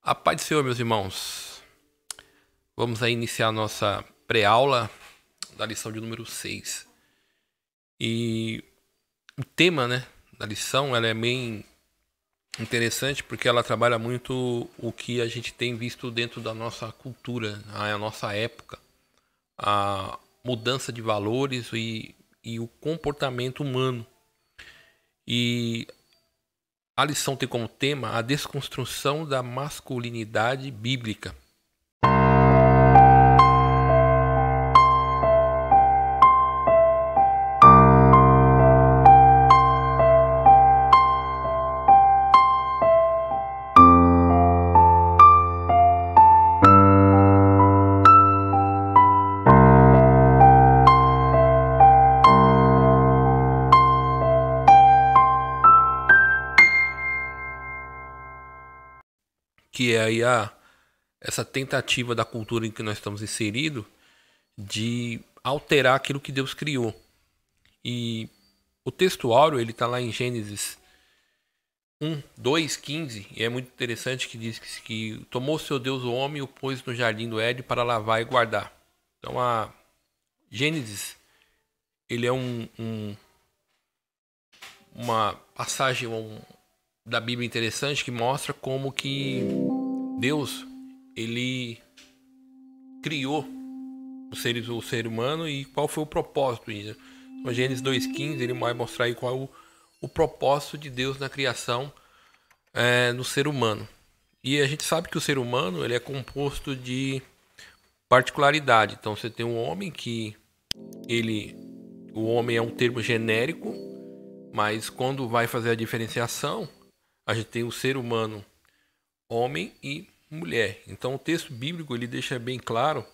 A paz do Senhor, meus irmãos. Vamos aí iniciar a nossa pré-aula da lição de número 6. E o tema, da lição, ela é bem interessante porque ela trabalha muito o que a gente tem visto dentro da nossa cultura, a nossa época, a mudança de valores e o comportamento humano. E a lição tem como tema a desconstrução da masculinidade bíblica. Que é aí essa tentativa da cultura em que nós estamos inseridos de alterar aquilo que Deus criou. E o texto áureo, ele está lá em Gênesis 1, 2, 15, e é muito interessante que diz que tomou seu Deus o homem e o pôs no jardim do Éden para lavar e guardar. Então a Gênesis, ele é uma passagem da Bíblia interessante que mostra como que Deus, ele criou o ser humano e qual foi o propósito. No Gênesis 2,15 ele vai mostrar aí qual é o propósito de Deus na criação no ser humano. E a gente sabe que o ser humano ele é composto de particularidade. Então você tem um homem o homem é um termo genérico, mas quando vai fazer a diferenciação, a gente tem o ser humano, homem e mulher. Então o texto bíblico ele deixa bem claro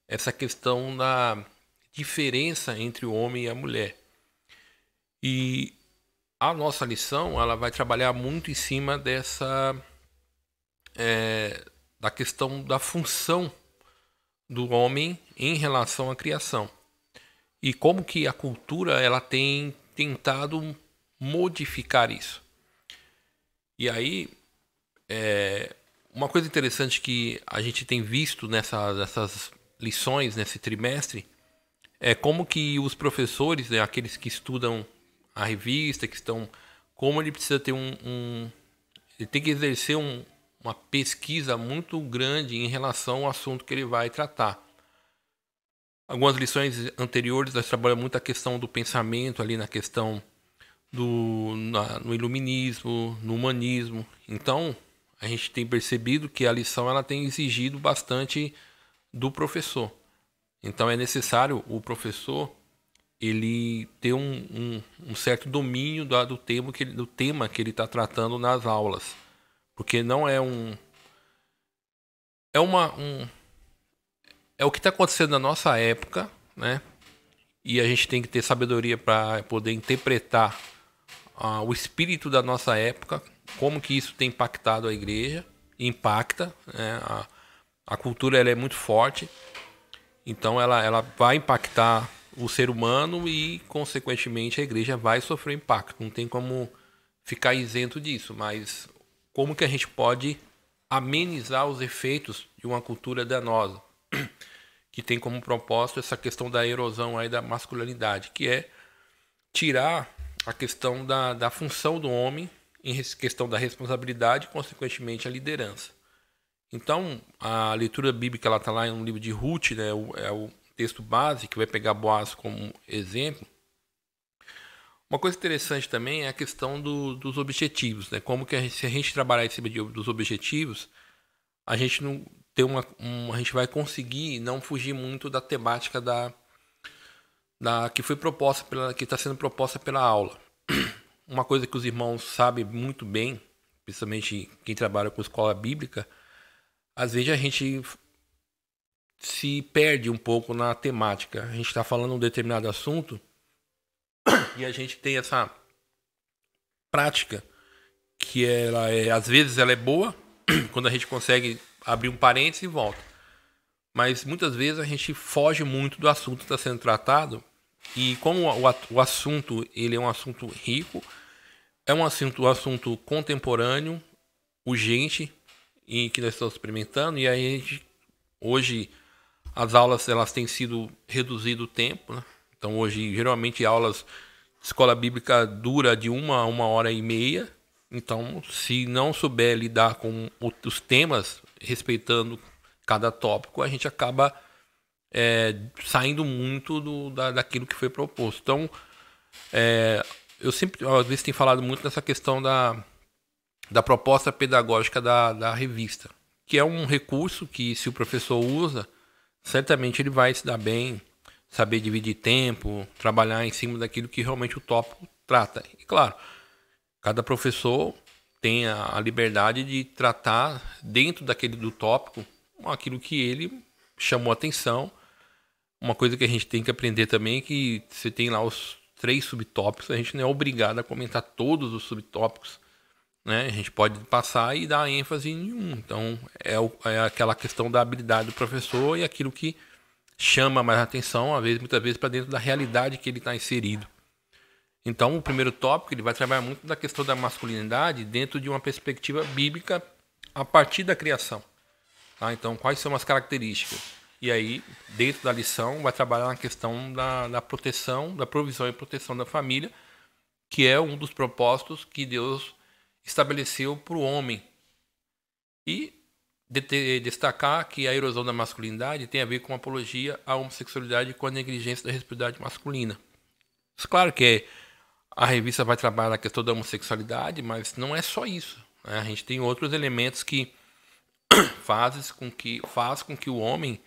essa questão da diferença entre o homem e a mulher. E a nossa lição ela vai trabalhar muito em cima da questão da função do homem em relação à criação. E como que a cultura ela tem tentado modificar isso. E aí, uma coisa interessante que a gente tem visto nessas lições, nesse trimestre, é como que os professores, aqueles que estudam a revista, como ele precisa ter ele tem que exercer uma pesquisa muito grande em relação ao assunto que ele vai tratar. Algumas lições anteriores nós trabalhamos muito a questão do pensamento ali na questão no iluminismo, no humanismo. Então, a gente tem percebido que a lição ela tem exigido bastante do professor. Então, é necessário o professor ele ter um certo domínio do tema que ele está tratando nas aulas. Porque não é é o que está acontecendo na nossa época, né? E a gente tem que ter sabedoria para poder interpretar o espírito da nossa época, como que isso tem impactado a igreja, impacta, né? A cultura ela é muito forte, então ela vai impactar o ser humano e, consequentemente, a igreja vai sofrer impacto. Não tem como ficar isento disso, mas como que a gente pode amenizar os efeitos de uma cultura danosa, que tem como propósito essa questão da erosão aí da masculinidade, que é tirar a questão da função do homem em questão da responsabilidade e, consequentemente, a liderança. Então, a leitura bíblica ela está lá no livro de Ruth, né? É o texto base que vai pegar Boaz como exemplo. Uma coisa interessante também é a questão dos objetivos, né? Como que se a gente trabalhar em cima dos objetivos, a gente não tem a gente vai conseguir não fugir muito da temática que foi proposta que está sendo proposta pela aula. Uma coisa que os irmãos sabem muito bem, principalmente quem trabalha com escola bíblica, às vezes a gente se perde um pouco na temática. A gente está falando um determinado assunto e a gente tem essa prática que às vezes ela é boa quando a gente consegue abrir um parênteses e volta. Mas muitas vezes a gente foge muito do assunto que está sendo tratado. E como o assunto ele é um assunto rico, é um assunto contemporâneo, urgente, e que nós estamos experimentando, e aí a gente, hoje as aulas elas têm sido reduzido o tempo, né? Então hoje geralmente aulas de escola bíblica dura de 1 a 1 hora e meia. Então, se não souber lidar com os temas, respeitando cada tópico, a gente acaba saindo muito daquilo que foi proposto. Então, eu sempre, às vezes, tenho falado muito nessa questão da proposta pedagógica da revista, que é um recurso que, se o professor usa, certamente ele vai se dar bem, saber dividir tempo, trabalhar em cima daquilo que realmente o tópico trata. E, claro, cada professor tem a liberdade de tratar dentro do tópico aquilo que ele chamou atenção. Uma coisa que a gente tem que aprender também é que você tem lá os 3 subtópicos, a gente não é obrigado a comentar todos os subtópicos, né? A gente pode passar e dar ênfase em um. Então, é aquela questão da habilidade do professor e aquilo que chama mais atenção, muitas vezes, para dentro da realidade que ele está inserido. Então, o primeiro tópico ele vai trabalhar muito da questão da masculinidade dentro de uma perspectiva bíblica a partir da criação. Tá? Então, quais são as características? E aí, dentro da lição, vai trabalhar na questão da proteção, da provisão e proteção da família, que é um dos propósitos que Deus estabeleceu para o homem. E destacar que a erosão da masculinidade tem a ver com a apologia à homossexualidade e com a negligência da responsabilidade masculina. Claro que a revista vai trabalhar na questão da homossexualidade, mas não é só isso, né? A gente tem outros elementos que faz com que o homem,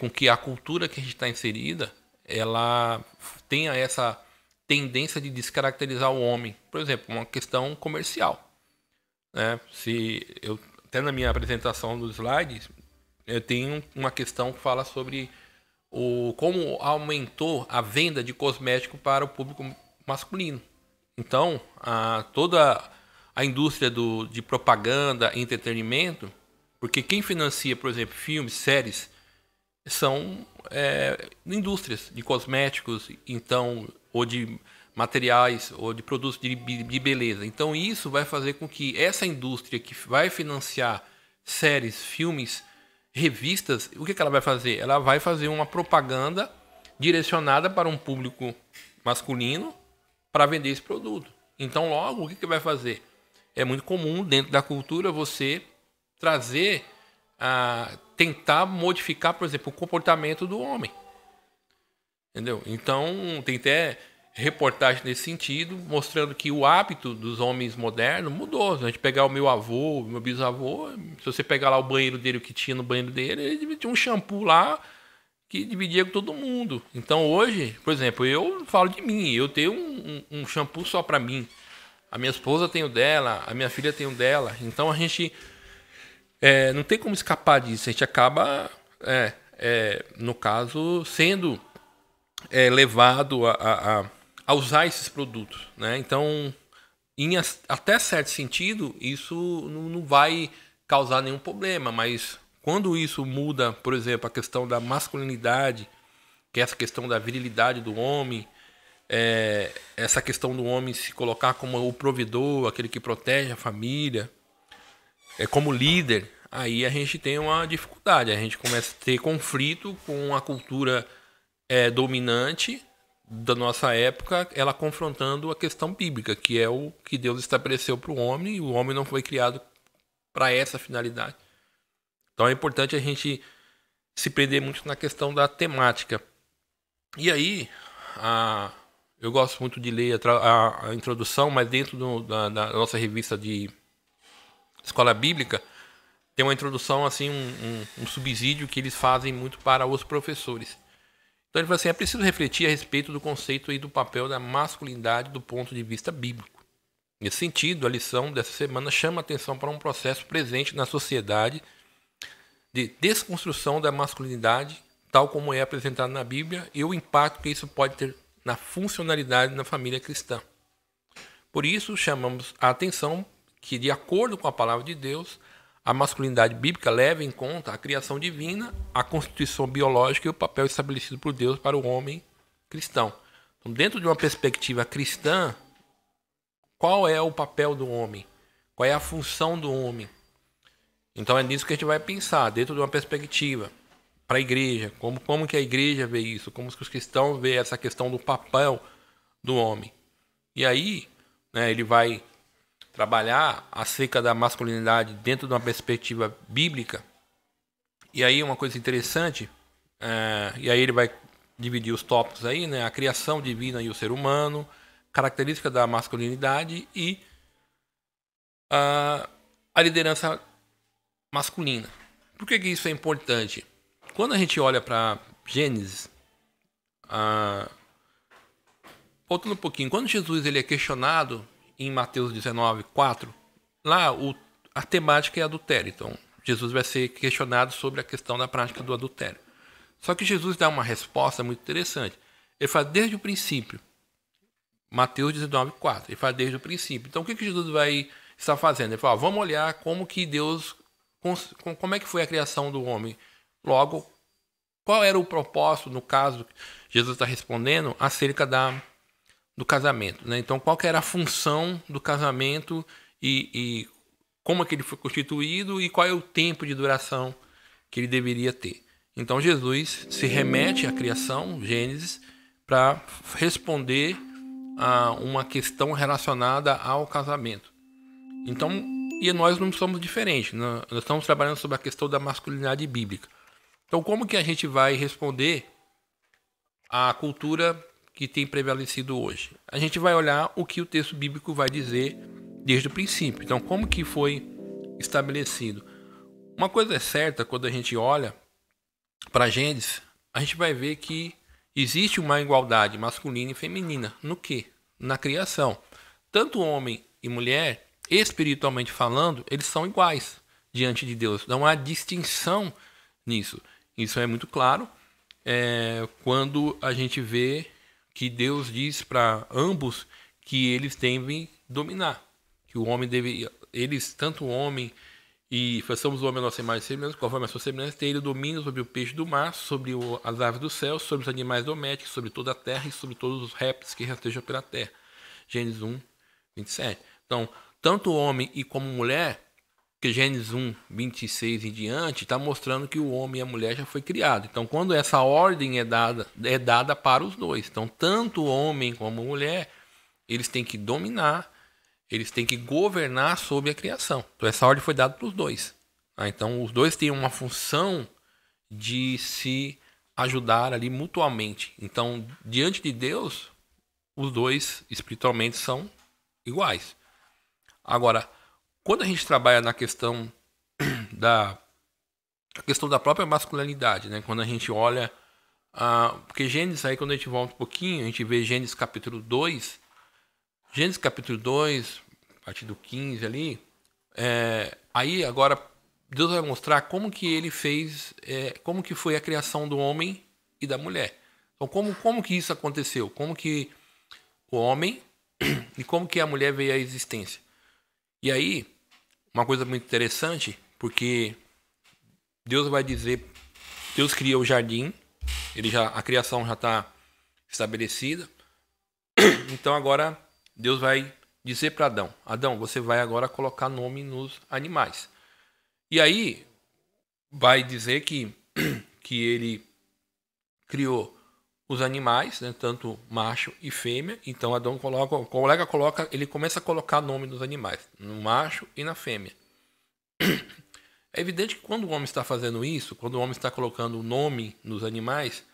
com que a cultura que a gente está inserida, ela tenha essa tendência de descaracterizar o homem. Por exemplo, uma questão comercial, né? Até na minha apresentação dos slides, eu tenho uma questão que fala sobre como aumentou a venda de cosmético para o público masculino. Então, toda a indústria de propaganda e entretenimento, porque quem financia, por exemplo, filmes, séries, são indústrias de cosméticos, então, ou de materiais, ou de produtos de beleza. Então, isso vai fazer com que essa indústria que vai financiar séries, filmes, revistas, o que ela vai fazer? Ela vai fazer uma propaganda direcionada para um público masculino para vender esse produto. Então, logo, o que vai fazer? É muito comum, dentro da cultura, você trazer, tentar modificar, por exemplo, o comportamento do homem. Entendeu? Então, tem até reportagem nesse sentido, mostrando que o hábito dos homens modernos mudou. Se a gente pegar o meu avô, meu bisavô, se você pegar lá o banheiro dele, o que tinha no banheiro dele, ele tinha um shampoo lá que dividia com todo mundo. Então hoje, por exemplo, eu falo de mim, eu tenho um shampoo só para mim. A minha esposa tem o dela, a minha filha tem o dela. Então a gente não tem como escapar disso. A gente acaba, no caso, sendo levado a usar esses produtos, né? Então, até certo sentido, isso não vai causar nenhum problema, mas quando isso muda, por exemplo, a questão da masculinidade, que é essa questão da virilidade do homem, essa questão do homem se colocar como o provedor, aquele que protege a família, como líder, aí a gente tem uma dificuldade, a gente começa a ter conflito com a cultura dominante da nossa época, ela confrontando a questão bíblica, que é o que Deus estabeleceu para o homem, e o homem não foi criado para essa finalidade. Então é importante a gente se prender muito na questão da temática. E aí, eu gosto muito de ler a introdução, mas dentro da nossa revista de escola bíblica, tem uma introdução, assim, um subsídio que eles fazem muito para os professores. Então ele fala assim, é preciso refletir a respeito do conceito e do papel da masculinidade do ponto de vista bíblico. Nesse sentido, a lição dessa semana chama a atenção para um processo presente na sociedade de desconstrução da masculinidade, tal como é apresentado na Bíblia, e o impacto que isso pode ter na funcionalidade na família cristã. Por isso, chamamos a atenção que, de acordo com a palavra de Deus, a masculinidade bíblica leva em conta a criação divina, a constituição biológica e o papel estabelecido por Deus para o homem cristão. Então, dentro de uma perspectiva cristã, qual é o papel do homem? Qual é a função do homem? Então é nisso que a gente vai pensar, dentro de uma perspectiva para a igreja, como que a igreja vê isso, como que os cristãos veem essa questão do papel do homem. E aí, né, ele vai trabalhar acerca da masculinidade dentro de uma perspectiva bíblica. E aí uma coisa interessante, e aí ele vai dividir os tópicos aí, né, a criação divina e o ser humano, característica da masculinidade e a liderança masculina. Por que isso é importante? Quando a gente olha para Gênesis, voltando um pouquinho, quando Jesus ele é questionado em Mateus 19:4, lá a temática é adultério. Então, Jesus vai ser questionado sobre a questão da prática do adultério. Só que Jesus dá uma resposta muito interessante. Ele fala desde o princípio. Mateus 19:4. Ele fala desde o princípio. Então, o que Jesus vai estar fazendo? Ele fala, vamos olhar como que Deus, como é que foi a criação do homem. Logo, qual era o propósito, no caso, Jesus está respondendo, acerca do casamento, né? Então, qual que era a função do casamento e como é que ele foi constituído e qual é o tempo de duração que ele deveria ter. Então, Jesus se remete à criação, Gênesis, para responder a uma questão relacionada ao casamento. Então, e nós não somos diferentes, nós estamos trabalhando sobre a questão da masculinidade bíblica. Então, como que a gente vai responder à cultura que tem prevalecido hoje? A gente vai olhar o que o texto bíblico vai dizer desde o princípio. Então, como que foi estabelecido? Uma coisa é certa, quando a gente olha para Gênesis, a gente vai ver que existe uma igualdade masculina e feminina. No quê? Na criação. Tanto homem e mulher, espiritualmente falando, eles são iguais diante de Deus. Não há distinção nisso. Isso é muito claro quando a gente vê que Deus diz para ambos que eles devem dominar. Que o homem deve... Eles, tanto o homem e façamos o homem a nossa imagem e semelhança, conforme a sua semelhança, ter ele domínio sobre o peixe do mar, sobre as aves do céu, sobre os animais domésticos, sobre toda a terra e sobre todos os répteis que rastejam pela terra. Gênesis 1:27. Então, tanto o homem e como mulher, que Gênesis 1:26 em diante, está mostrando que o homem e a mulher já foi criado. Então, quando essa ordem é dada para os dois. Então, tanto o homem como a mulher, eles têm que dominar, eles têm que governar sobre a criação. Então, essa ordem foi dada para os dois. Então, os dois têm uma função de se ajudar ali mutuamente. Então, diante de Deus, os dois espiritualmente são iguais. Agora, quando a gente trabalha na questão da própria masculinidade, né? Quando a gente olha... porque Gênesis, aí quando a gente volta um pouquinho, a gente vê Gênesis capítulo 2... Gênesis capítulo 2, a partir do 15 ali, aí agora Deus vai mostrar como que ele fez, como que foi a criação do homem e da mulher. Então, como que isso aconteceu? Como que o homem e como que a mulher veio à existência? E aí, uma coisa muito interessante, porque Deus vai dizer, Deus cria o jardim, a criação já está estabelecida, então agora Deus vai dizer para Adão, Adão, você vai agora colocar nome nos animais. E aí vai dizer que ele criou os animais, né, tanto macho e fêmea. Então Adão ele começa a colocar nome nos animais, no macho e na fêmea. É evidente que quando o homem está fazendo isso, quando o homem está colocando o nome nos animais,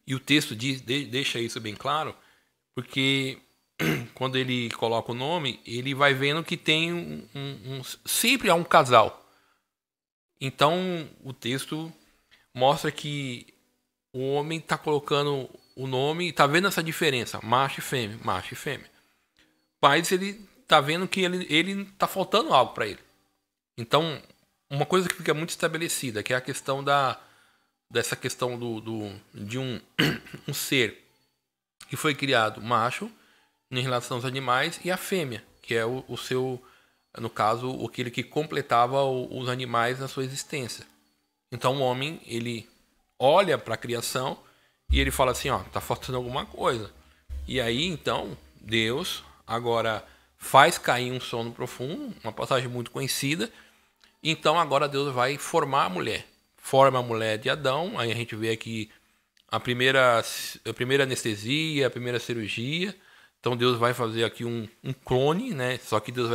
e o texto deixa isso bem claro, porque quando ele coloca o nome, ele vai vendo que tem sempre há um casal. Então, o texto mostra que o homem está colocando o nome e está vendo essa diferença, macho e fêmea, macho e fêmea. Mas ele está vendo que ele está faltando algo para ele. Então, uma coisa que fica muito estabelecida, que é a questão dessa questão de um ser que foi criado macho, em relação aos animais, e a fêmea, que é o seu, no caso, aquele que completava os animais na sua existência. Então o homem, ele olha para a criação e ele fala assim, tá faltando alguma coisa. E aí, então, Deus agora faz cair um sono profundo, uma passagem muito conhecida, Então agora Deus vai formar a mulher. Forma a mulher de Adão, aí a gente vê aqui a primeira anestesia, a primeira cirurgia. Então Deus vai fazer aqui um clone, né? Só que Deus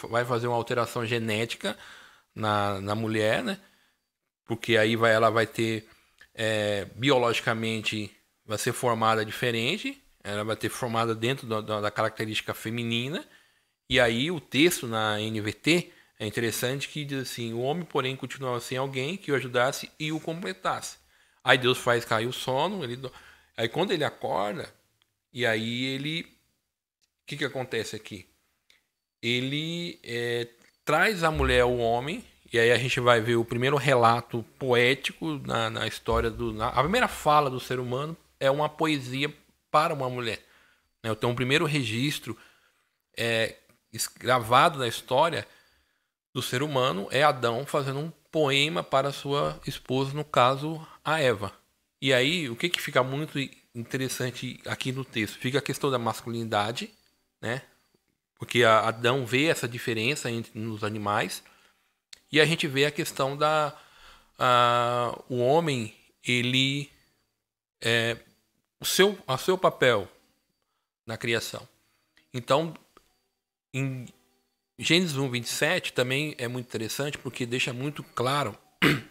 vai fazer uma alteração genética na mulher, né? Porque aí ela vai ter, biologicamente, vai ser formada diferente, ela vai ter formada dentro da característica feminina. E aí o texto na NVT é interessante que diz assim: o homem, porém, continuava sem alguém que o ajudasse e o completasse. Aí Deus faz cair o sono, aí quando ele acorda, e aí ele, o que acontece aqui? Ele traz a mulher ao homem, e aí a gente vai ver o primeiro relato poético na história a primeira fala do ser humano é uma poesia para uma mulher, né? Então o primeiro registro gravado na história do ser humano é Adão fazendo um poema para sua esposa, no caso, a Eva. E aí, o que fica muito interessante aqui no texto? Fica a questão da masculinidade, né? Porque Adão vê essa diferença nos animais. E a gente vê a questão o homem, ele o seu papel na criação. Então, em Gênesis 1:27 também é muito interessante porque deixa muito claro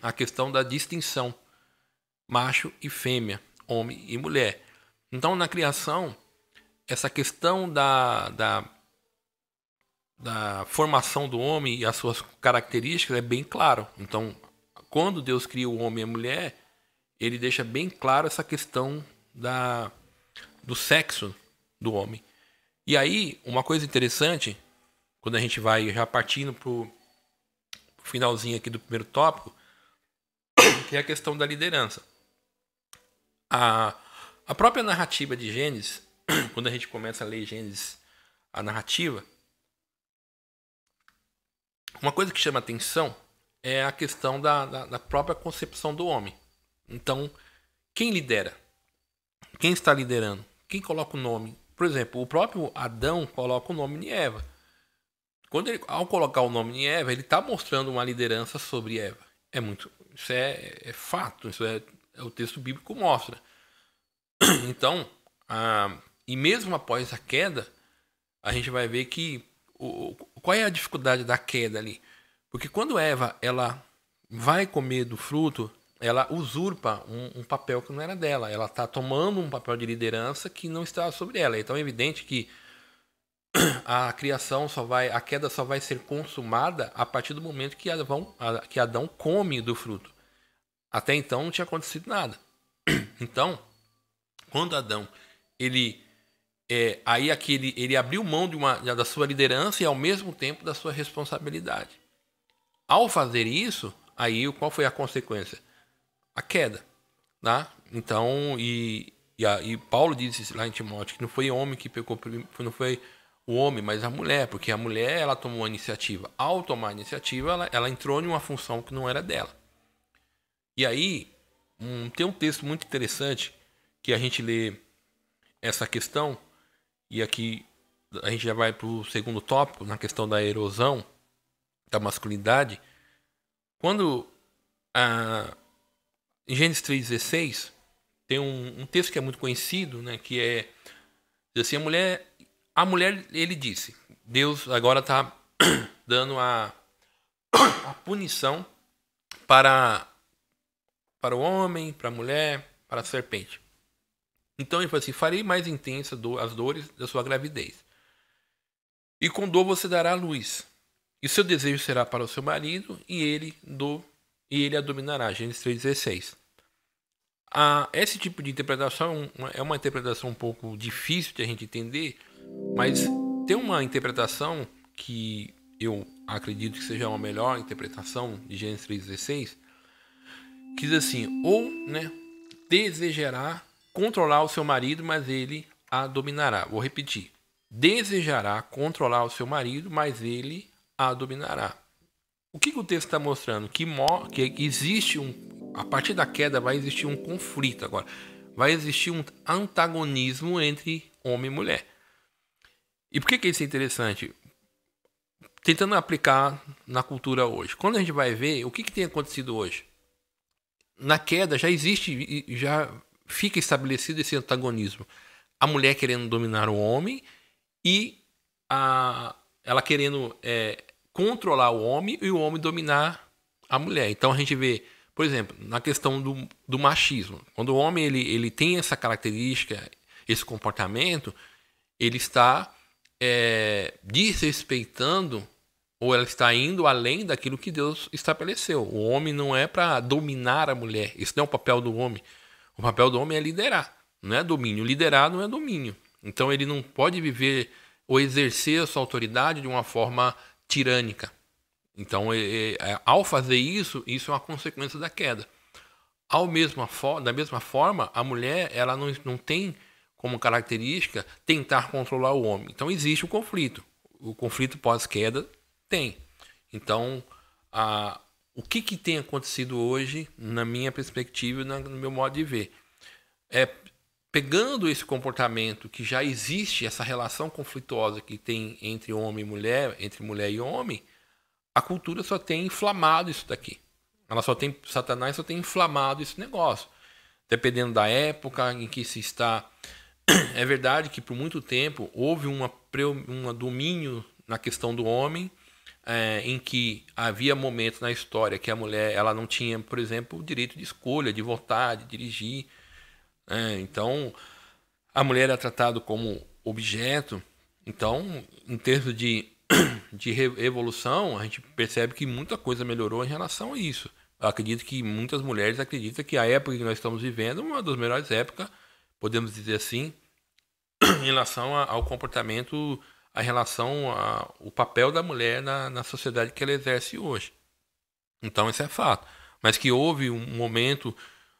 a questão da distinção macho e fêmea, homem e mulher. Então, na criação, essa questão da formação do homem e as suas características é bem claro. Então, quando Deus cria o homem e a mulher, ele deixa bem claro essa questão do sexo do homem. E aí, uma coisa interessante, quando a gente vai já partindo pro finalzinho aqui do primeiro tópico, que é a questão da liderança. A própria narrativa de Gênesis, quando a gente começa a ler Gênesis, a narrativa, uma coisa que chama atenção é a questão da própria concepção do homem. Então, quem lidera? Quem está liderando? Quem coloca o nome? Por exemplo, o próprio Adão coloca o nome de Eva. Ao colocar o nome de Eva, ele está mostrando uma liderança sobre Eva. Isso é fato, isso é o texto bíblico mostra. Então, e mesmo após a queda, a gente vai ver que qual é a dificuldade da queda ali? Porque quando Eva ela vai comer do fruto, ela usurpa um papel que não era dela. Ela está tomando um papel de liderança que não estava sobre ela. Então é evidente que a queda só vai ser consumada a partir do momento que Adão come do fruto. Até então não tinha acontecido nada. Então, quando Adão ele abriu mão da sua liderança e ao mesmo tempo da sua responsabilidade. Ao fazer isso, aí qual foi a consequência? A queda, tá? Então, e Paulo disse lá em Timóteo que não foi homem que pecou, não foi o homem, mas a mulher, porque a mulher ela tomou a iniciativa. Ao tomar a iniciativa, ela entrou em uma função que não era dela. E aí, tem um texto muito interessante que a gente lê essa questão, e aqui a gente já vai para o segundo tópico, na questão da erosão da masculinidade. Quando em Gênesis 3,16 tem um texto que é muito conhecido, né, que diz assim, a mulher, ele disse, Deus agora está dando a punição para o homem, para a mulher, para a serpente. Então ele falou assim, farei mais intensa as dores da sua gravidez. E com dor você dará a luz. E seu desejo será para o seu marido, e ele a dominará. Gênesis 3,16. Esse tipo de interpretação é uma interpretação um pouco difícil de a gente entender, mas tem uma interpretação que eu acredito que seja uma melhor interpretação de Gênesis 3,16, que diz assim, ou desejará controlar o seu marido, mas ele a dominará. Vou repetir. Desejará controlar o seu marido, mas ele a dominará. O que o texto está mostrando? Que existe a partir da queda vai existir um conflito agora. Vai existir um antagonismo entre homem e mulher. E por que isso é interessante? tentando aplicar na cultura hoje. Quando a gente vai ver, o que tem acontecido hoje? Na queda já existe, já fica estabelecido esse antagonismo. A mulher querendo dominar o homem e ela querendo controlar o homem e o homem dominar a mulher. Então a gente vê, por exemplo, na questão do machismo. Quando o homem ele tem essa característica, esse comportamento, ele está desrespeitando ou ela está indo além daquilo que Deus estabeleceu. O homem não é para dominar a mulher. Isso não é o papel do homem. O papel do homem é liderar, não é domínio. Liderar não é domínio. Então ele não pode viver ou exercer a sua autoridade de uma forma tirânica. Então, ao fazer isso, isso é uma consequência da queda. Da mesma forma, a mulher ela não tem como característica tentar controlar o homem. Então existe o conflito. O conflito pós-queda tem. Então, o que tem acontecido hoje, na minha perspectiva e no meu modo de ver, pegando esse comportamento que já existe, essa relação conflituosa que tem entre homem e mulher, entre mulher e homem, a cultura só tem inflamado isso daqui. Satanás só tem inflamado esse negócio. Dependendo da época em que se está. É verdade que por muito tempo houve um domínio na questão do homem, em que havia momentos na história que a mulher ela não tinha, por exemplo, o direito de escolha, de votar, de dirigir. Então, a mulher era tratada como objeto. Então, em termos de evolução, a gente percebe que muita coisa melhorou em relação a isso. Eu acredito que muitas mulheres acreditam que a época que nós estamos vivendo é uma das melhores épocas, podemos dizer assim, em relação ao comportamento, em relação ao papel da mulher na sociedade que ela exerce hoje. Então, isso é fato. Mas que houve um momento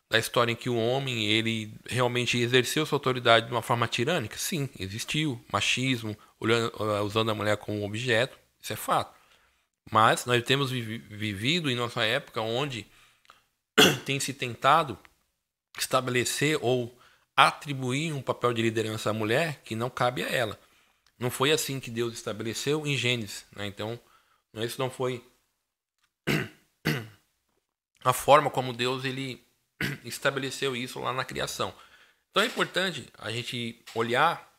da história em que o homem ele realmente exerceu sua autoridade de uma forma tirânica? Sim, existiu. Machismo, usando a mulher como objeto, isso é fato. Mas nós temos vivido em nossa época onde tem se tentado estabelecer ou atribuir um papel de liderança à mulher que não cabe a ela. Não foi assim que Deus estabeleceu em Gênesis, né? Então, isso não foi a forma como Deus ele estabeleceu isso lá na criação. Então é importante a gente olhar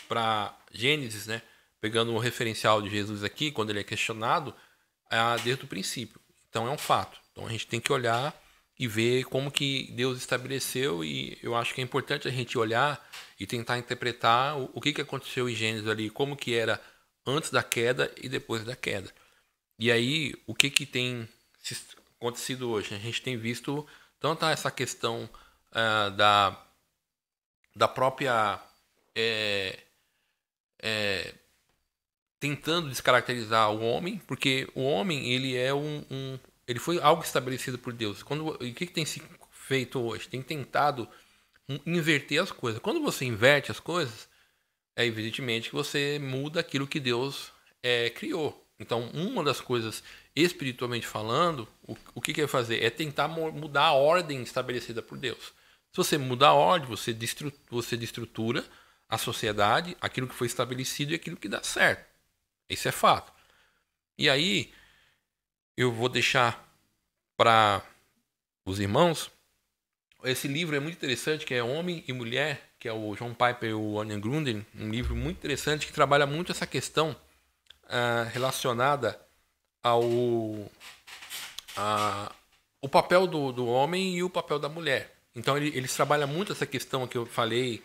para Gênesis, né? Pegando o referencial de Jesus aqui, quando ele é questionado, desde o princípio. Então é um fato. Então a gente tem que olhar e ver como que Deus estabeleceu, e eu acho que é importante a gente olhar e tentar interpretar o que aconteceu em Gênesis ali, como que era antes da queda e depois da queda. E aí, o que tem acontecido hoje? A gente tem visto tanto essa questão da própria tentando descaracterizar o homem, porque o homem ele é ele foi algo estabelecido por Deus. O que tem se feito hoje? Tem tentado inverter as coisas. Quando você inverte as coisas, é evidentemente que você muda aquilo que Deus criou. Então, uma das coisas, espiritualmente falando, o que é fazer? É tentar mudar a ordem estabelecida por Deus. Se você mudar a ordem, você destrutura a sociedade, aquilo que foi estabelecido e aquilo que dá certo. Isso é fato. E aí, eu vou deixar para os irmãos, esse livro é muito interessante, que é Homem e Mulher, que é o John Piper e o Anya Grunden, um livro muito interessante que trabalha muito essa questão relacionada o papel do homem e o papel da mulher. Então eles trabalham muito essa questão que eu falei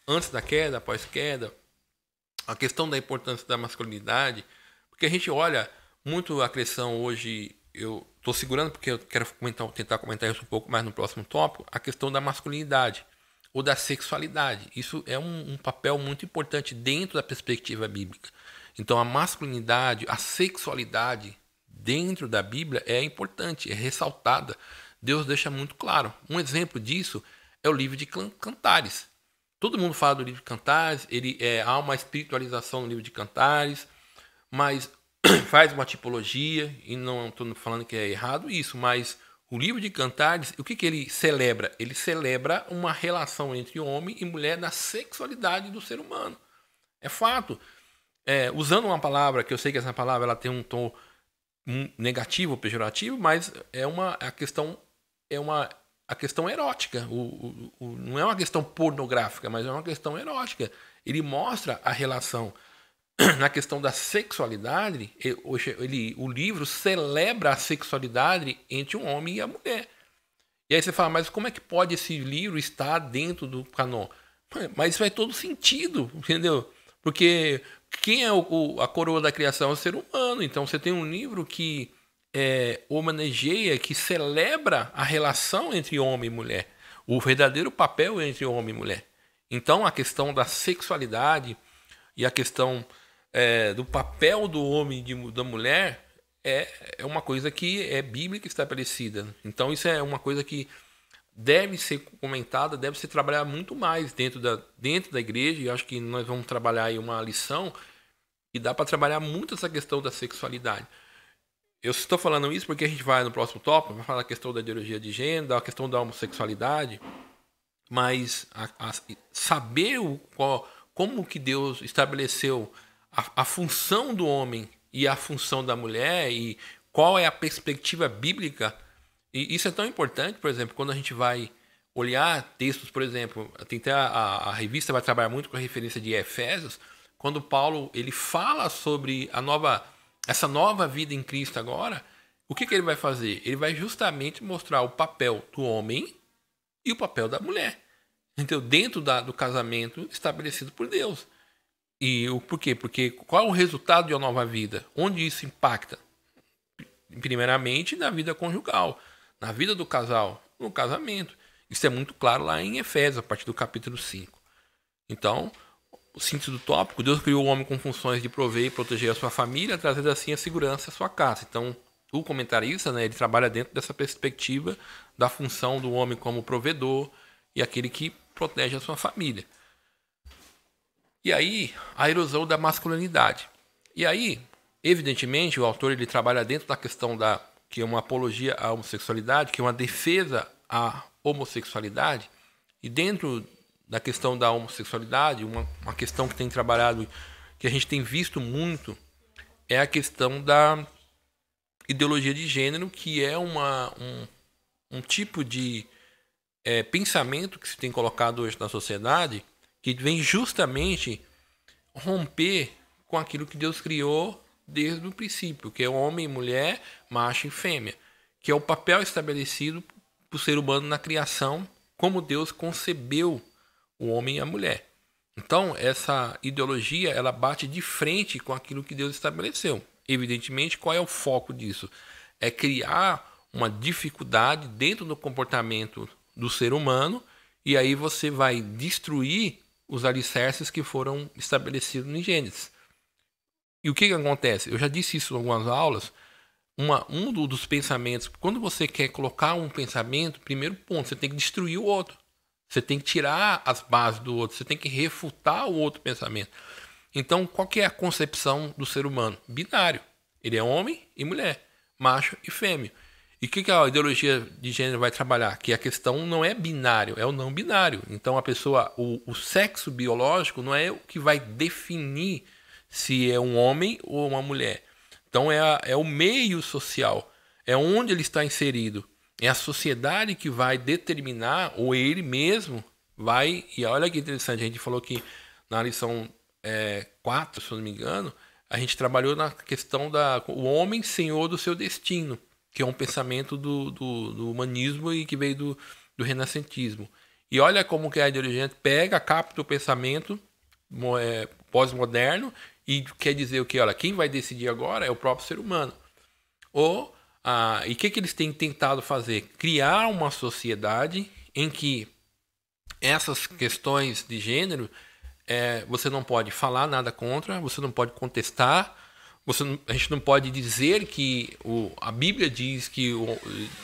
antes da queda, após queda, a questão da importância da masculinidade, porque a gente olha muito a questão hoje, eu estou segurando porque eu quero tentar comentar isso um pouco mais no próximo tópico, a questão da masculinidade ou da sexualidade. Isso é um papel muito importante dentro da perspectiva bíblica. Então a masculinidade, a sexualidade dentro da Bíblia é importante, é ressaltada. Deus deixa muito claro. Um exemplo disso é o livro de Cantares. Todo mundo fala do livro de Cantares, há uma espiritualização no livro de Cantares, mas faz uma tipologia, e não estou falando que é errado isso, mas o livro de Cantares, o que ele celebra? Ele celebra uma relação entre homem e mulher na sexualidade do ser humano. É fato. usando uma palavra que eu sei que essa palavra ela tem um tom negativo, pejorativo, mas a questão erótica. Não é uma questão pornográfica, mas é uma questão erótica. Ele mostra a relação na questão da sexualidade. O livro celebra a sexualidade entre um homem e a mulher. E aí você fala, mas como é que pode esse livro estar dentro do canon? Mas faz todo sentido, entendeu? Porque quem é a coroa da criação é o ser humano. Então você tem um livro que homenageia, que celebra a relação entre homem e mulher, o verdadeiro papel entre homem e mulher. Então a questão da sexualidade e a questão do papel do homem e da mulher é uma coisa que é bíblica estabelecida. Então isso é uma coisa que deve ser comentada, deve ser trabalhada muito mais dentro da igreja. E acho que nós vamos trabalhar aí uma lição e dá para trabalhar muito essa questão da sexualidade. Eu estou falando isso porque a gente vai no próximo tópico, vai falar da questão da ideologia de gênero, da questão da homossexualidade, mas saber como que Deus estabeleceu a função do homem e a função da mulher e qual é a perspectiva bíblica. E isso é tão importante, por exemplo, quando a gente vai olhar textos, por exemplo, tem até a revista vai trabalhar muito com a referência de Efésios, quando Paulo ele fala sobre essa nova vida em Cristo agora, o que ele vai fazer? Ele vai justamente mostrar o papel do homem e o papel da mulher. Então, dentro do casamento estabelecido por Deus. E por quê? Porque qual é o resultado de uma nova vida? Onde isso impacta? Primeiramente, na vida conjugal, na vida do casal, no casamento. Isso é muito claro lá em Efésios, a partir do capítulo 5. Então, o síntese do tópico, Deus criou o homem com funções de prover e proteger a sua família, trazendo assim a segurança à sua casa. Então, o comentarista, né, ele trabalha dentro dessa perspectiva da função do homem como provedor e aquele que protege a sua família. E aí, a erosão da masculinidade. E aí, evidentemente, o autor ele trabalha dentro da questão que é uma apologia à homossexualidade, que é uma defesa à homossexualidade, e dentro da questão da homossexualidade, uma questão que tem trabalhado, que a gente tem visto muito, é a questão da ideologia de gênero, que é um tipo de pensamento que se tem colocado hoje na sociedade, que vem justamente romper com aquilo que Deus criou desde o princípio, que é homem e mulher, macho e fêmea, que é o papel estabelecido para o ser humano na criação, como Deus concebeu o homem e a mulher. Então, essa ideologia, ela bate de frente com aquilo que Deus estabeleceu. Evidentemente, qual é o foco disso? É criar uma dificuldade dentro do comportamento do ser humano, e aí você vai destruir os alicerces que foram estabelecidos em Gênesis. E o que acontece? Eu já disse isso em algumas aulas. Dos pensamentos, quando você quer colocar um pensamento, primeiro ponto, você tem que destruir o outro. Você tem que tirar as bases do outro, você tem que refutar o outro pensamento. Então, qual que é a concepção do ser humano? Binário. Ele é homem e mulher, macho e fêmea. E o que a ideologia de gênero vai trabalhar? Que a questão não é binário, é o não binário. Então, a pessoa, o sexo biológico não é o que vai definir se é um homem ou uma mulher. Então, é o meio social, é onde ele está inserido. É a sociedade que vai determinar, ou ele mesmo vai... E olha que interessante, a gente falou que na lição 4, se eu não me engano, a gente trabalhou na questão o homem senhor do seu destino, que é um pensamento do humanismo e que veio do renascentismo. E olha como que a ideologia pega, capta o pensamento pós-moderno e quer dizer o que? Olha, quem vai decidir agora é o próprio ser humano. E o que eles têm tentado fazer? Criar uma sociedade em que essas questões de gênero você não pode falar nada contra, você não pode contestar, a gente não pode dizer que a Bíblia diz que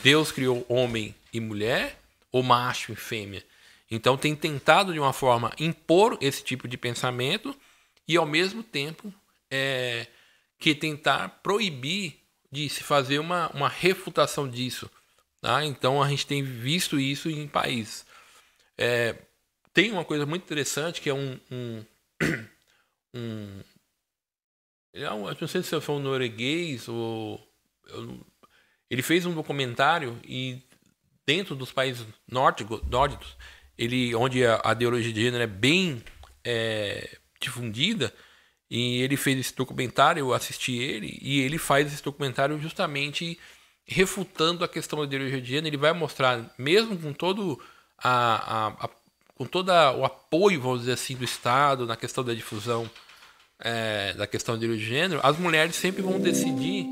Deus criou homem e mulher, ou macho e fêmea. Então tem tentado de uma forma impor esse tipo de pensamento e ao mesmo tempo que tentar proibir de se fazer uma refutação disso. Tá? Então a gente tem visto isso em países. Tem uma coisa muito interessante que é um eu não sei se foi um norueguês ou... Ele fez um documentário e dentro dos países nórdicos, onde a ideologia de gênero é bem difundida, e ele fez esse documentário, eu assisti ele, e ele faz esse documentário justamente refutando a questão da ideologia de gênero. Ele vai mostrar, mesmo com todo com todo o apoio, vamos dizer assim, do Estado na questão da difusão da questão da ideologia de gênero, as mulheres sempre vão decidir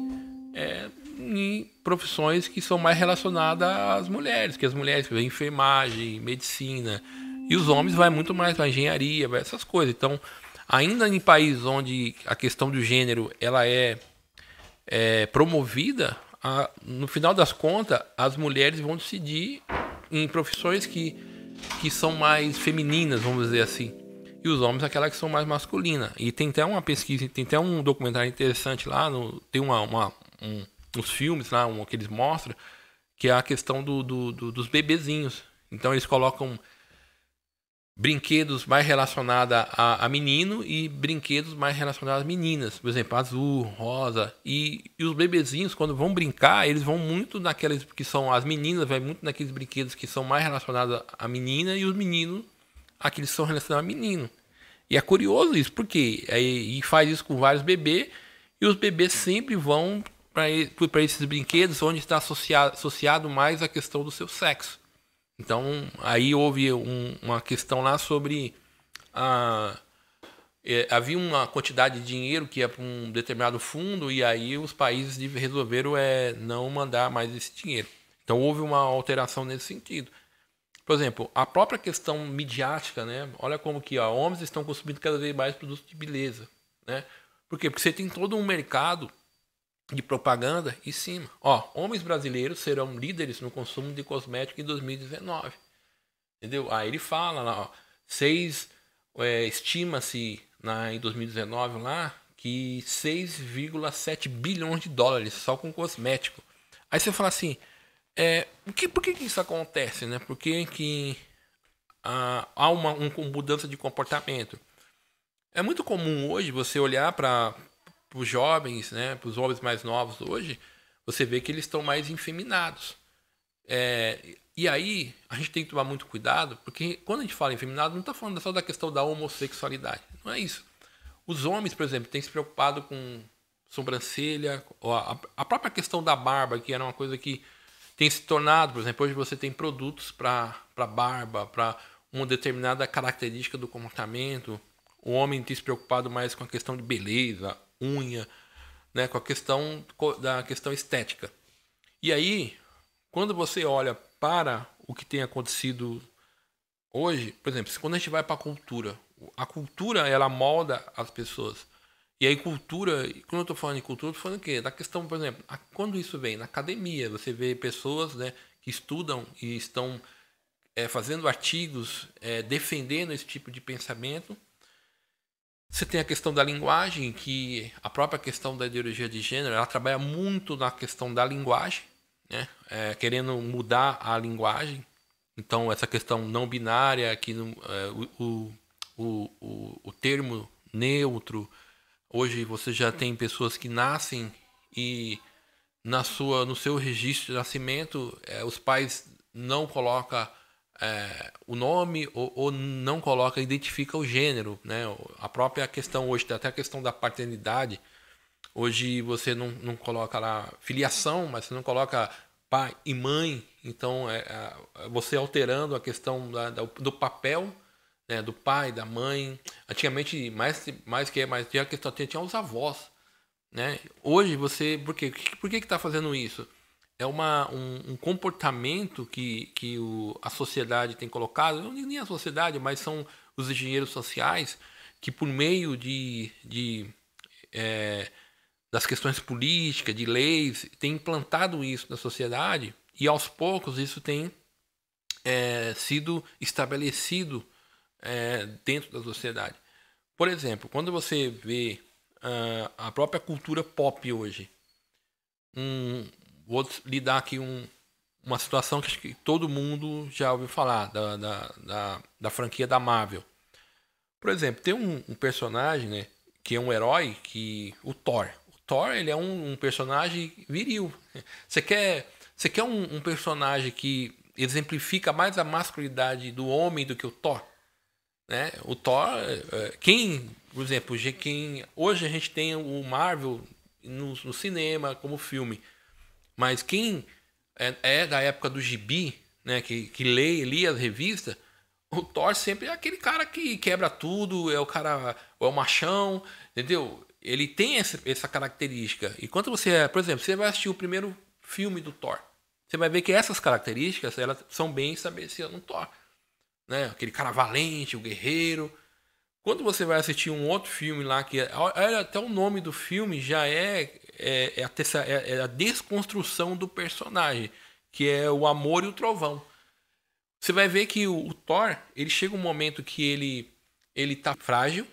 em profissões que são mais relacionadas às mulheres, que as mulheres, por exemplo, enfermagem, medicina, e os homens vai muito mais para engenharia, vai essas coisas. Então, ainda em países onde a questão do gênero ela é promovida, no final das contas, as mulheres vão decidir em profissões que são mais femininas, vamos dizer assim, e os homens aquelas que são mais masculinas. E tem até uma pesquisa, tem até um documentário interessante lá, tem uns filmes lá que eles mostram, que é a questão dos bebezinhos. Então eles colocam brinquedos mais relacionados a menino e brinquedos mais relacionados a meninas. Por exemplo, azul, rosa. E os bebezinhos, quando vão brincar, eles vão muito naquelas que são... As meninas vão muito naqueles brinquedos que são mais relacionados a menina, e os meninos, aqueles que são relacionados a menino. E é curioso isso, porque e faz isso com vários bebês, e os bebês sempre vão para esses brinquedos onde está associado mais a questão do seu sexo. Então, aí houve uma questão lá sobre... havia uma quantidade de dinheiro que ia para um determinado fundo, e aí os países resolveram não mandar mais esse dinheiro. Então, houve uma alteração nesse sentido. Por exemplo, a própria questão midiática, né? Olha como que homens estão consumindo cada vez mais produtos de beleza, né? Por quê? Porque você tem todo um mercado de propaganda em cima. Homens brasileiros serão líderes no consumo de cosméticos em 2019. Entendeu? Aí ele fala lá, estima-se em 2019 lá que 6,7 bilhões de dólares só com cosmético. Aí você fala assim, por que isso acontece, né? Por que há uma mudança de comportamento? É muito comum hoje você olhar para os jovens, né, para os homens mais novos hoje, você vê que eles estão mais efeminados. E aí a gente tem que tomar muito cuidado, porque quando a gente fala em efeminado, não está falando só da questão da homossexualidade. Não é isso. Os homens, por exemplo, têm se preocupado com sobrancelha, ou a própria questão da barba, que era uma coisa que tem se tornado, por exemplo, hoje você tem produtos para barba, para uma determinada característica do comportamento. O homem tem se preocupado mais com a questão de beleza, unha, né, com a questão da questão estética. E aí, quando você olha para o que tem acontecido hoje, por exemplo, quando a gente vai para a cultura ela molda as pessoas. E aí cultura, quando eu estou falando de cultura, estou falando o quê? Da questão, por exemplo, quando isso vem na academia, você vê pessoas, né, que estudam e estão fazendo artigos defendendo esse tipo de pensamento. Você tem a questão da linguagem, que a própria questão da ideologia de gênero, ela trabalha muito na questão da linguagem, né? Querendo mudar a linguagem. Então, essa questão não binária, que o termo neutro, hoje você já tem pessoas que nascem e no seu registro de nascimento, os pais não colocam o nome ou não coloca, identifica o gênero, né? A própria questão hoje, até a questão da paternidade, hoje você não coloca lá filiação, mas você não coloca pai e mãe, então você alterando a questão do papel, né, do pai, da mãe. Antigamente, mais tinha a questão, tinha os avós, né? Hoje você, por que está fazendo isso? É um comportamento que a sociedade tem colocado, não nem a sociedade, mas são os engenheiros sociais, que por meio das questões políticas, de leis, tem implantado isso na sociedade, e aos poucos isso tem sido estabelecido dentro da sociedade. Por exemplo, quando você vê a própria cultura pop hoje, vou lhe dar aqui uma situação que acho que todo mundo já ouviu falar, da franquia da Marvel. Por exemplo, tem um personagem, né, que é um herói, o Thor. O Thor, ele é um personagem viril. Você quer um personagem que exemplifica mais a masculinidade do homem do que o Thor? Né? O Thor, por exemplo, hoje a gente tem o Marvel no cinema como filme, mas quem é da época do gibi, né, que lia as revistas, o Thor sempre é aquele cara que quebra tudo, é o machão, entendeu? Ele tem essa característica. E quando por exemplo, você vai assistir o primeiro filme do Thor, você vai ver que essas características elas são bem estabelecidas no Thor. Né? Aquele cara valente, o guerreiro. Quando você vai assistir um outro filme lá, até o nome do filme já é a desconstrução do personagem, que é o Amor e o Trovão. Você vai ver que o Thor, ele chega um momento que ele tá frágil.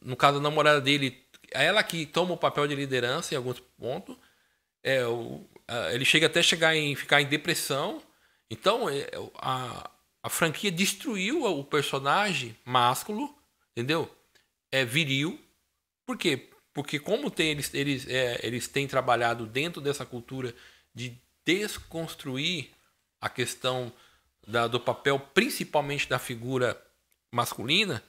No caso, a namorada dele, é ela que toma o papel de liderança em alguns pontos. Ele chega até ficar em depressão. Então, a franquia destruiu o personagem másculo, entendeu? É viril. Por quê? Porque como eles têm trabalhado dentro dessa cultura de desconstruir a questão do papel, principalmente da figura masculina,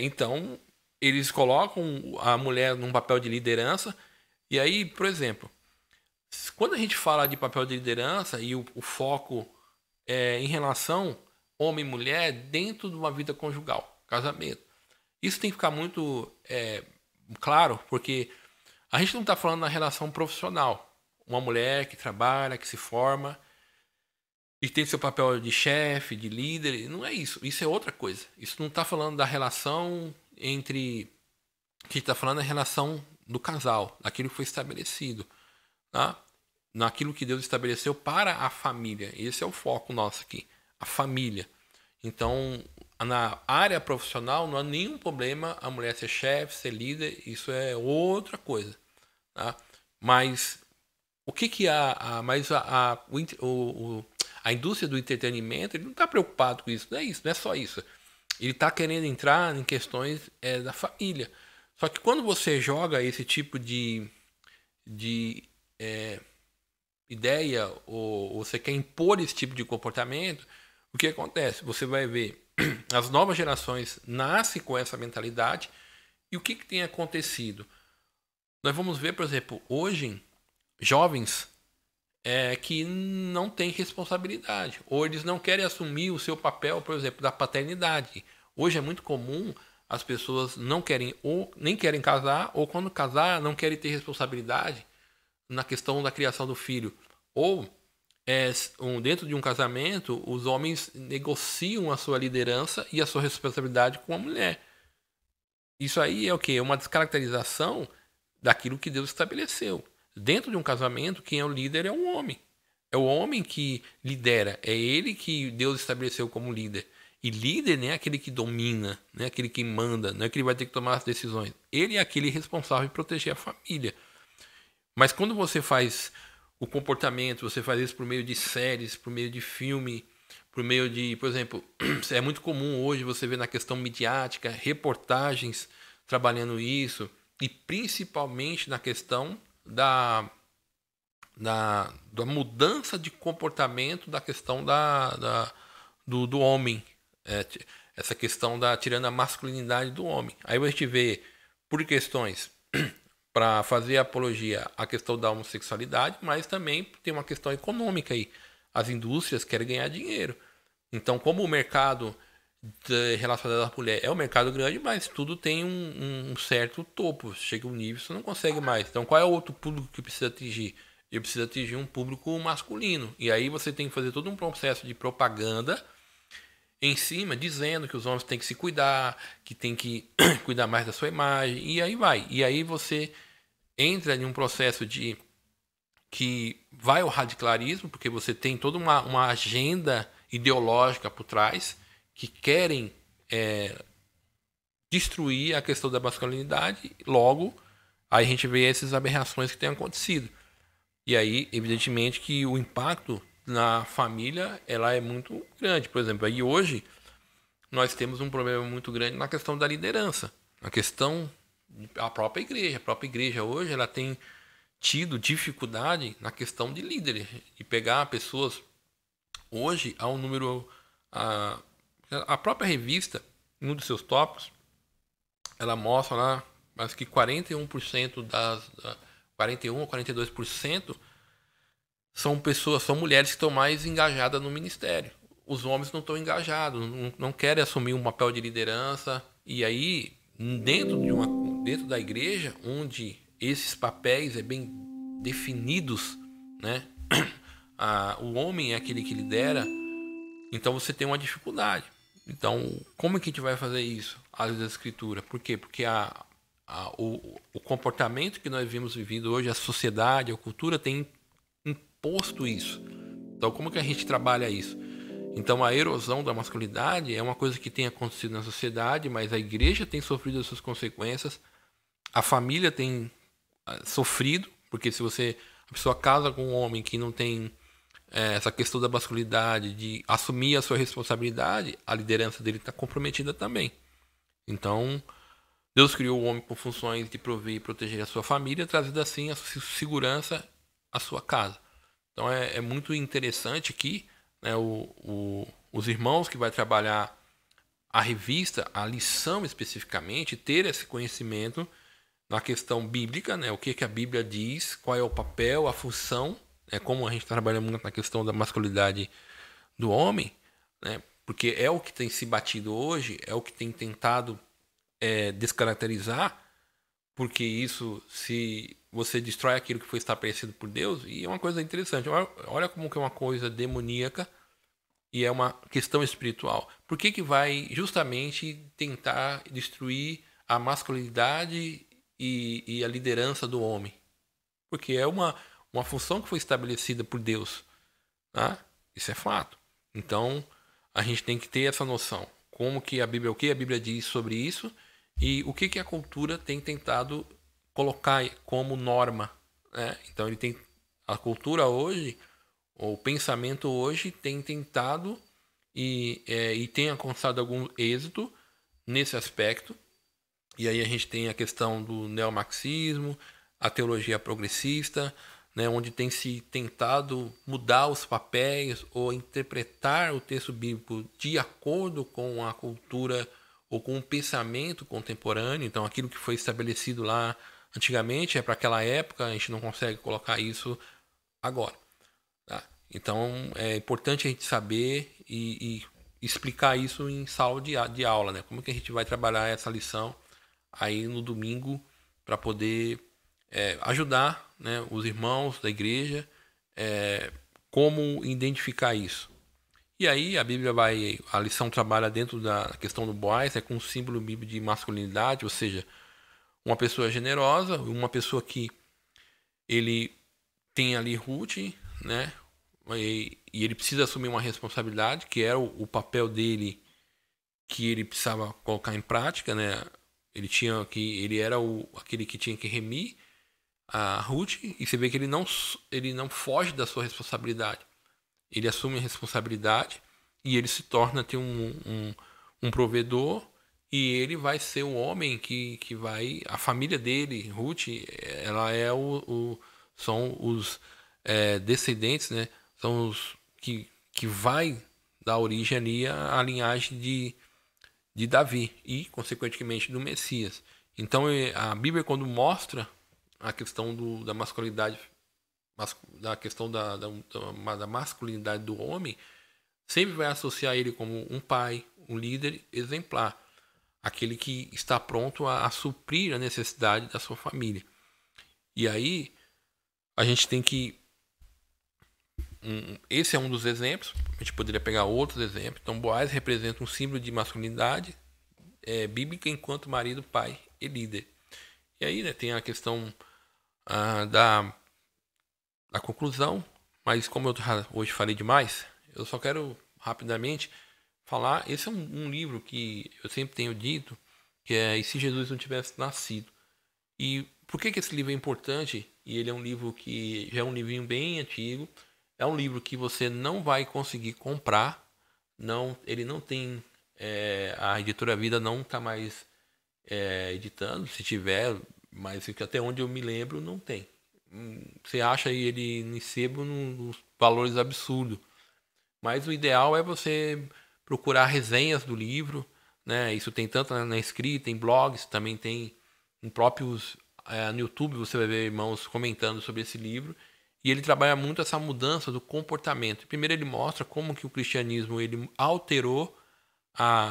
então eles colocam a mulher num papel de liderança. E aí, por exemplo, quando a gente fala de papel de liderança e o foco em relação homem e mulher dentro de uma vida conjugal, casamento, isso tem que ficar muito claro, porque a gente não está falando na relação profissional. Uma mulher que trabalha, que se forma e tem seu papel de chefe, de líder, não é isso. Isso é outra coisa. Isso não está falando da relação entre... A gente está falando da relação do casal, daquilo que foi estabelecido, tá? Naquilo que Deus estabeleceu para a família. Esse é o foco nosso aqui, a família. Então, na área profissional, não há nenhum problema a mulher ser chefe, ser líder, isso é outra coisa. Tá? Mas o que a indústria do entretenimento, ele não está preocupado com isso, não é só isso. Ele está querendo entrar em questões da família. Só que quando você joga esse tipo de ideia, ou você quer impor esse tipo de comportamento, o que acontece? Você vai ver as novas gerações nascem com essa mentalidade. E o que tem acontecido? Nós vamos ver, por exemplo, hoje, jovens que não têm responsabilidade, ou eles não querem assumir o seu papel, por exemplo, da paternidade. Hoje é muito comum as pessoas não querem, ou nem querem casar, ou quando casar, não querem ter responsabilidade na questão da criação do filho. Ou dentro de um casamento, os homens negociam a sua liderança e a sua responsabilidade com a mulher. Isso aí é o quê? É uma descaracterização daquilo que Deus estabeleceu. Dentro de um casamento, quem é o líder é o homem. É o homem que lidera. É ele que Deus estabeleceu como líder. E líder não é aquele que domina, não é aquele que manda, não é aquele que vai ter que tomar as decisões. Ele é aquele responsável por proteger a família. Mas quando você faz o comportamento, você faz isso por meio de séries, por meio de filme, por meio de, por exemplo, é muito comum hoje você ver na questão midiática, reportagens trabalhando isso, e principalmente na questão da mudança de comportamento da questão do homem. Essa questão tirando a masculinidade do homem. Aí a gente vê, por questões para fazer apologia à questão da homossexualidade, mas também tem uma questão econômica aí. As indústrias querem ganhar dinheiro. Então, como o mercado relacionado à mulher é um mercado grande, mas tudo tem um certo topo. Chega um nível, você não consegue mais. Então, qual é o outro público que precisa atingir? Ele precisa atingir um público masculino. E aí você tem que fazer todo um processo de propaganda em cima, dizendo que os homens têm que se cuidar, que tem que cuidar mais da sua imagem, e aí vai. E aí você entra em um processo que vai ao radicalismo, porque você tem toda uma agenda ideológica por trás, que querem destruir a questão da masculinidade, logo, aí a gente vê essas aberrações que têm acontecido. E aí, evidentemente, que o impacto na família ela é muito grande. Por exemplo, aí hoje nós temos um problema muito grande na questão da liderança, na questão da própria igreja. A própria igreja hoje ela tem tido dificuldade na questão de líderes, de pegar pessoas. Hoje há um número, a própria revista, em um dos seus tópicos, ela mostra lá, mas que 41% 41 ou 42% são pessoas, são mulheres que estão mais engajadas no ministério. Os homens não estão engajados, não querem assumir um papel de liderança. E aí, dentro da igreja, onde esses papéis é bem definidos, né? O homem é aquele que lidera, então você tem uma dificuldade. Então, como é que a gente vai fazer isso? A luz da escritura. Por quê? Porque o comportamento que nós vimos vivido hoje, a sociedade, a cultura tem imposto isso. Então, como que a gente trabalha isso? Então, a erosão da masculinidade é uma coisa que tem acontecido na sociedade, mas a igreja tem sofrido as suas consequências, a família tem sofrido, porque se a pessoa casa com um homem que não tem essa questão da masculinidade, de assumir a sua responsabilidade, a liderança dele está comprometida também. Então, Deus criou o homem com funções de prover e proteger a sua família, trazendo assim a segurança à sua casa. Então, é muito interessante aqui, né, os irmãos que vai trabalhar a revista, a lição especificamente, ter esse conhecimento na questão bíblica, né, o que a Bíblia diz, qual é o papel, a função, como a gente trabalha muito na questão da masculinidade do homem, né, porque é o que tem se batido hoje, é o que tem tentado descaracterizar, porque isso, se você destrói aquilo que foi estabelecido por Deus, e é uma coisa interessante, olha como que é uma coisa demoníaca e é uma questão espiritual. Por que vai justamente tentar destruir a masculinidade e a liderança do homem? Porque é uma função que foi estabelecida por Deus. Tá? Isso é fato. Então, a gente tem que ter essa noção. Como que a Bíblia, o que a Bíblia diz sobre isso e o que a cultura tem tentado colocar como norma. Né? Então, a cultura hoje, o pensamento hoje tem tentado e tem alcançado algum êxito nesse aspecto. E aí a gente tem a questão do neomarxismo, a teologia progressista, né, onde tem se tentado mudar os papéis ou interpretar o texto bíblico de acordo com a cultura ou com o pensamento contemporâneo. Então, aquilo que foi estabelecido lá antigamente é para aquela época, a gente não consegue colocar isso agora. Tá? Então, é importante a gente saber e explicar isso em sala de aula, né? Como que a gente vai trabalhar essa lição aí no domingo para poder ajudar, né, os irmãos da igreja como identificar isso. E aí a lição trabalha dentro da questão do Boaz, com um símbolo bíblico de masculinidade, ou seja, uma pessoa generosa, uma pessoa que ele tem ali Ruth, né, e ele precisa assumir uma responsabilidade, que era o papel dele, que ele precisava colocar em prática, né. Ele era aquele que tinha que remir a Ruth, e você vê que ele não foge da sua responsabilidade. Ele assume a responsabilidade e ele se torna um provedor, e ele vai ser o homem que vai... A família dele, Ruth, ela são os descendentes, né? São os que vai dar origem ali à linhagem de Davi e, consequentemente, do Messias. Então, a Bíblia, quando mostra a questão da masculinidade, da questão da masculinidade do homem, sempre vai associar ele como um pai, um líder exemplar, aquele que está pronto a suprir a necessidade da sua família. E aí, a gente tem que... esse é um dos exemplos, a gente poderia pegar outros exemplos. Então, Boaz representa um símbolo de masculinidade bíblica enquanto marido, pai e líder. E aí, né, tem a questão da conclusão, mas como eu hoje falei demais, eu só quero rapidamente falar. Esse é um livro que eu sempre tenho dito, que é E se Jesus não tivesse nascido. E por que esse livro é importante? E ele é um livro que já é um livrinho bem antigo, é um livro que você não vai conseguir comprar, ele não tem A editora Vida não está mais editando, se tiver, mas até onde eu me lembro não tem. Você acha ele em sebo nos valores absurdos. Mas o ideal é você procurar resenhas do livro, né? Isso tem tanto na escrita, em blogs, também tem em próprios no YouTube você vai ver irmãos comentando sobre esse livro. E ele trabalha muito essa mudança do comportamento. Primeiro ele mostra como que o cristianismo ele alterou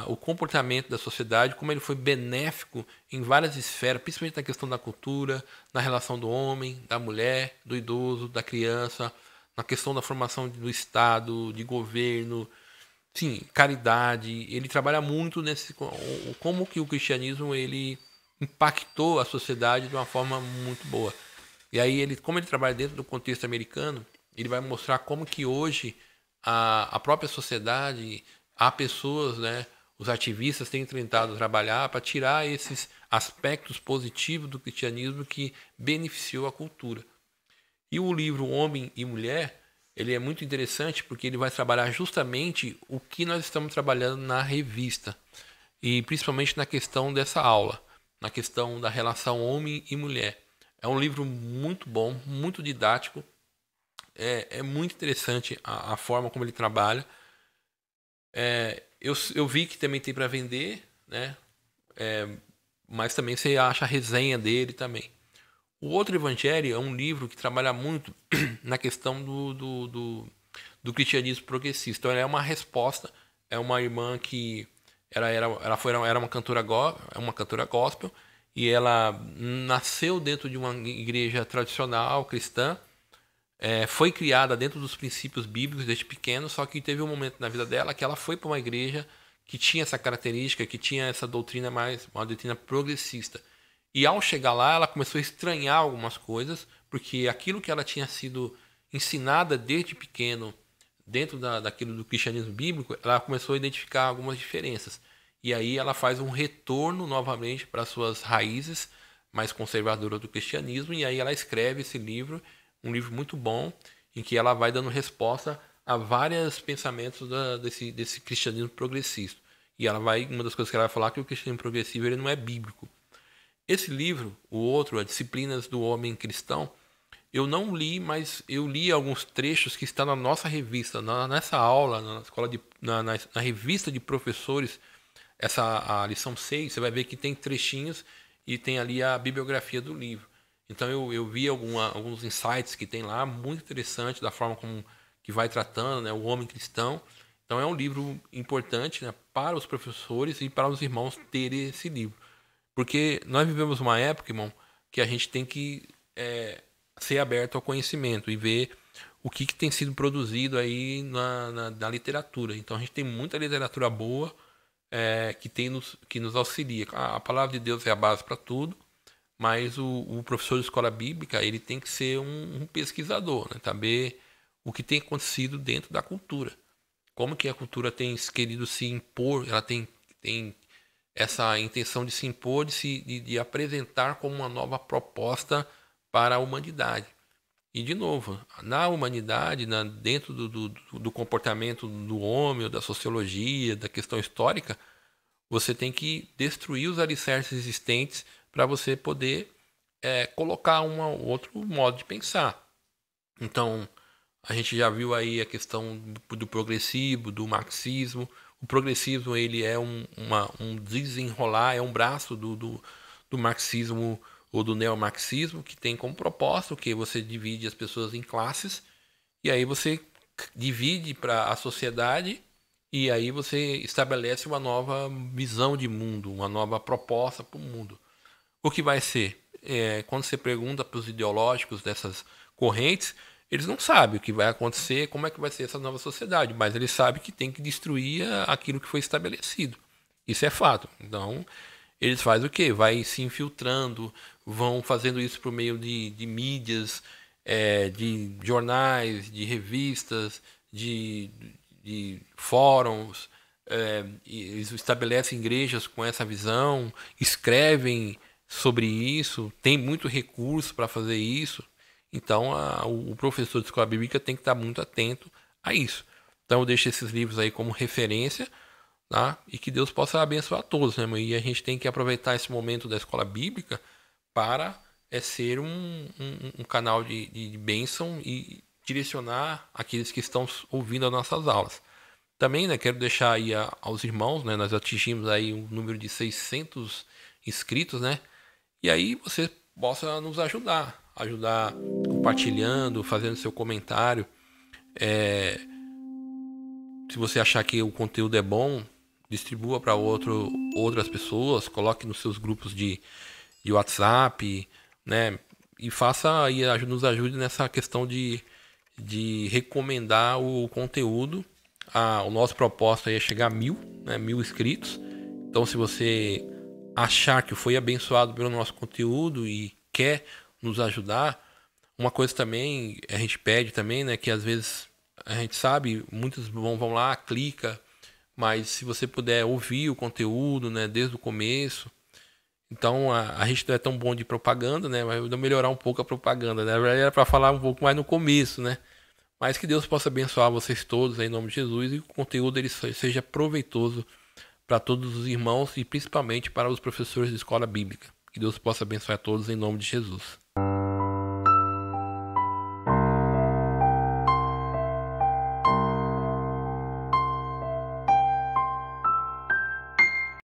o comportamento da sociedade, como ele foi benéfico em várias esferas, principalmente na questão da cultura, na relação do homem, da mulher, do idoso, da criança, na questão da formação do Estado, de governo, sim, caridade. Ele trabalha muito nesse como que o cristianismo ele impactou a sociedade de uma forma muito boa. E aí como ele trabalha dentro do contexto americano, ele vai mostrar como que hoje a própria sociedade, há pessoas, né, os ativistas têm tentado trabalhar para tirar esses aspectos positivos do cristianismo que beneficiou a cultura. E o livro Homem e Mulher, ele é muito interessante porque ele vai trabalhar justamente o que nós estamos trabalhando na revista. E principalmente na questão dessa aula, na questão da relação homem e mulher. É um livro muito bom, muito didático. É muito interessante a forma como ele trabalha. Eu vi que também tem para vender, né? Mas também você acha a resenha dele também. O outro Evangelho é um livro que trabalha muito na questão do cristianismo progressista. Então, ela é uma resposta. É uma irmã que era uma cantora gospel e ela nasceu dentro de uma igreja tradicional cristã. Foi criada dentro dos princípios bíblicos desde pequeno, só que teve um momento na vida dela que ela foi para uma igreja que tinha essa característica, que tinha essa doutrina uma doutrina progressista. E ao chegar lá, ela começou a estranhar algumas coisas, porque aquilo que ela tinha sido ensinada desde pequeno, dentro daquilo do cristianismo bíblico, ela começou a identificar algumas diferenças. E aí ela faz um retorno novamente para suas raízes mais conservadoras do cristianismo, e aí ela escreve esse livro, um livro muito bom, em que ela vai dando resposta a vários pensamentos desse cristianismo progressista. E uma das coisas que ela vai falar é que o cristianismo progressivo ele não é bíblico. Esse livro, o outro, As Disciplinas do Homem Cristão, eu não li, mas eu li alguns trechos que estão na nossa revista, nessa aula, na escola na revista de professores, a lição 6, você vai ver que tem trechinhos e tem ali a bibliografia do livro. Então eu vi alguns insights que tem lá, muito interessante da forma como que vai tratando, né, o homem cristão. Então é um livro importante, né, para os professores e para os irmãos terem esse livro. Porque nós vivemos uma época, irmão, que a gente tem que ser aberto ao conhecimento e ver o que tem sido produzido aí na literatura. Então a gente tem muita literatura boa que nos auxilia. A palavra de Deus é a base para tudo, mas o professor de escola bíblica ele tem que ser um pesquisador, né? Saber o que tem acontecido dentro da cultura. Como que a cultura tem querido se impor, ela tem essa intenção de se impor, de apresentar como uma nova proposta para a humanidade. E, de novo, na humanidade, dentro do comportamento do homem, da sociologia, da questão histórica, você tem que destruir os alicerces existentes para você poder colocar um outro modo de pensar. Então, a gente já viu aí a questão do progressivo, do marxismo. O progressismo ele é um desenrolar, é um braço do marxismo ou do neomarxismo que tem como propósito que você divide as pessoas em classes e aí você divide para a sociedade e aí você estabelece uma nova visão de mundo, uma nova proposta para o mundo. O que vai ser? Quando você pergunta para os ideológicos dessas correntes, eles não sabem o que vai acontecer, como é que vai ser essa nova sociedade, mas eles sabem que tem que destruir aquilo que foi estabelecido. Isso é fato. Então, eles fazem o quê? Vai se infiltrando, vão fazendo isso por meio de mídias, de jornais, de revistas, de fóruns. Eles estabelecem igrejas com essa visão, escrevem sobre isso, tem muito recurso para fazer isso. Então, o professor de escola bíblica tem que estar muito atento a isso. Então, eu deixo esses livros aí como referência. tá? E que Deus possa abençoar a todos, né, irmão? E a gente tem que aproveitar esse momento da escola bíblica para ser um canal de bênção e direcionar aqueles que estão ouvindo as nossas aulas. Também, né, quero deixar aí aos irmãos, né, nós atingimos aí um número de 600 inscritos, né? E aí você possa nos ajudar compartilhando, fazendo seu comentário. Se você achar que o conteúdo é bom, distribua para outras pessoas, coloque nos seus grupos de WhatsApp, né? E faça aí, nos ajude nessa questão de recomendar o conteúdo. O nosso propósito aí é chegar a 1000, né, 1000 inscritos. Então, se você achar que foi abençoado pelo nosso conteúdo e quer nos ajudar, uma coisa também a gente pede também, né, que às vezes a gente sabe, muitos vão lá, clica, mas se você puder ouvir o conteúdo, né, desde o começo, então a gente não é tão bom de propaganda, né, mas vai melhorar um pouco a propaganda, né, na verdade era para falar um pouco mais no começo, né, mas que Deus possa abençoar vocês todos em nome de Jesus e que o conteúdo ele seja proveitoso para todos os irmãos e principalmente para os professores de escola bíblica. Que Deus possa abençoar a todos em nome de Jesus.